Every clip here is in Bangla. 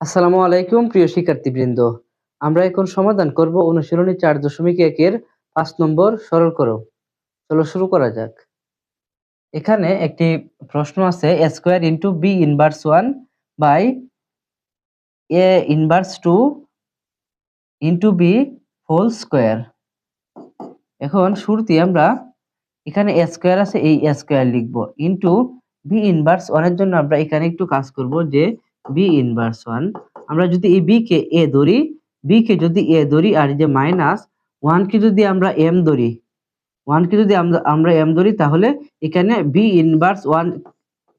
আসসালামু আলাইকুম প্রিয় শিক্ষার্থীবৃন্দ। আমরা এখন সমাধান করব অনুশীলনী 4.1 এর 5 নম্বর সরল করো। চলো শুরু করা যাক। এখানে একটি প্রশ্ন আছে a square into b inverse 1 by a inverse 2 into b whole square. এখন শুরুতেই আমরা এখানে a স্কয়ার আছে, এই a স্কয়ার লিখব ইনটু b ইনভার্স 1 এর জন্য আমরা এখানে একটু কাজ করব যে b ইনভার্স 1 আমরা যদি এই b কে a ধরি, b কে যদি a ধরি আর এই যে মাইনাস 1 কে যদি আমরা m ধরি, 1 কে যদি আমরা m ধরি তাহলে এখানে b ইনভার্স 1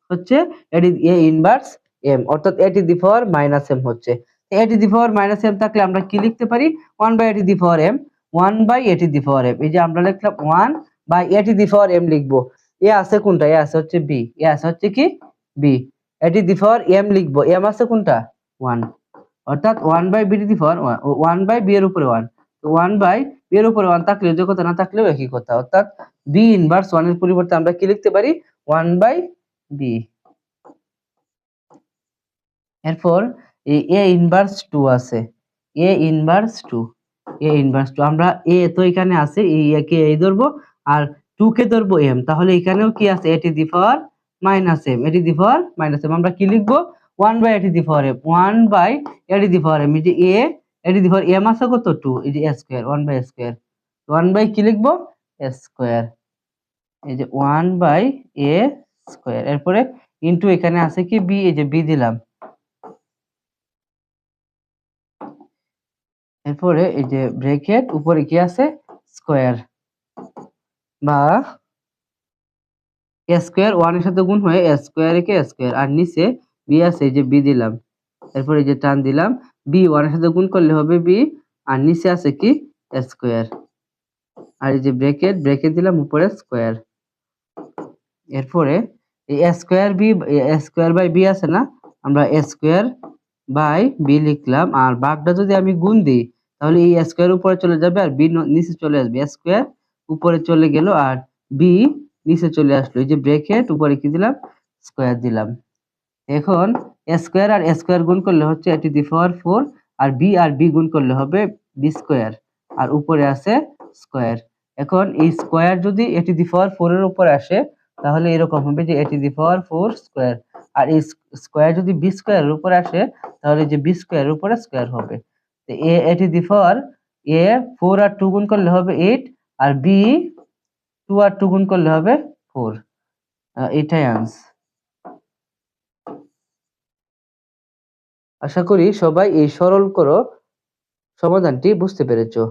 হচ্ছে এটি a ইনভার্স m, অর্থাৎ a to the power minus m হচ্ছে। a to the power minus m থাকলে আমরা কি লিখতে পারি 1 by a to the power m, 1 by a to the power m। এই যে আমরা লিখলাম 1 by a to the power m লিখবো। a আছে কোনটা, a আছে হচ্ছে b, a আছে হচ্ছে কি b, a to the power m লিখবো, m আছে কোনটা 1, অর্থাৎ 1 by b to the power 1 by b এর উপরে 1, তো 1 বাই b এর উপরে 1 থাকলে যে কথা না থাকলেও একই কথা, অর্থাৎ b ইনভার্স 1 এর পরিবর্তে আমরা কি লিখতে পারি 1 বাই b। এরপর এই a ইনভার্স 2 আছে, a ইনভার্স 2, a ইনভার্স 2 আমরা a তো এখানে আছে, এই a কে এই ধরবো আর 2 কে ধরবো m, তাহলে এখানেও কি আছে a to the power minus m, a to the power minus m। আমরা কি লিখবো 1 by a to the power m, 1 by a to the power m। এই যে a to the power m আছে কত 2, এই যে a square 1 by square, 1 by কি লিখবো a স্কয়ার, এই যে 1 বাই a স্কয়ার। এরপরে ইনটু এখানে আছে কি b, এই যে b দিলাম। এরপরে এই যে ব্র্যাকেট উপরে কি আছে স্কয়ার, বা a স্কয়ার 1 এর সাথে গুণ হয়ে a স্কয়ার কে a স্কয়ার, আর নিচে b আছে, এই যে b দিলাম। এরপরে এই যে টান দিলাম, b 1 এর সাথে গুণ করলে হবে b, আর নিচে আছে কি a স্কয়ার, আর এই যে ব্র্যাকেট দিলাম উপরে স্কয়ার। এরপরে এই a square b, a square by b আছে না, আমরা a স্কয়ার বাই b লিখলাম, আর ভাগটা যদি আমি গুণ দিই তাহলে এই স্কয়ার উপরে চলে যাবে আর b নিচে চলে আসবে, স্কয়ার উপরে চলে গেল আর b নিচে চলে আসলো। এই যে ব্র্যাকেট উপরে কি দিলাম স্কয়ার দিলাম। এখন স্কয়ার আর স্কয়ার গুণ করলে হচ্ছে a টু দি পাওয়ার 4, আর b গুণ করলে হবে b স্কয়ার, আর উপরে আছে স্কয়ার। এখন এই স্কয়ার যদি a টু দি পাওয়ার 4 এর উপরে আসে তাহলে এরকম হবে যে a to the power 4 square, আর এই স্কয়ার যদি b স্কয়ারের উপরে আসে তাহলে যে b স্কয়ারের উপরে স্কয়ার হবে। তো a to the power a 4 আর 2 গুণ করলে হবে 8, আর b 2 আর 2 গুণ করলে হবে 4। এটাই आंसर। আশা করি সবাই এই সরল করো সমাধানটি বুঝতে পেরেছো।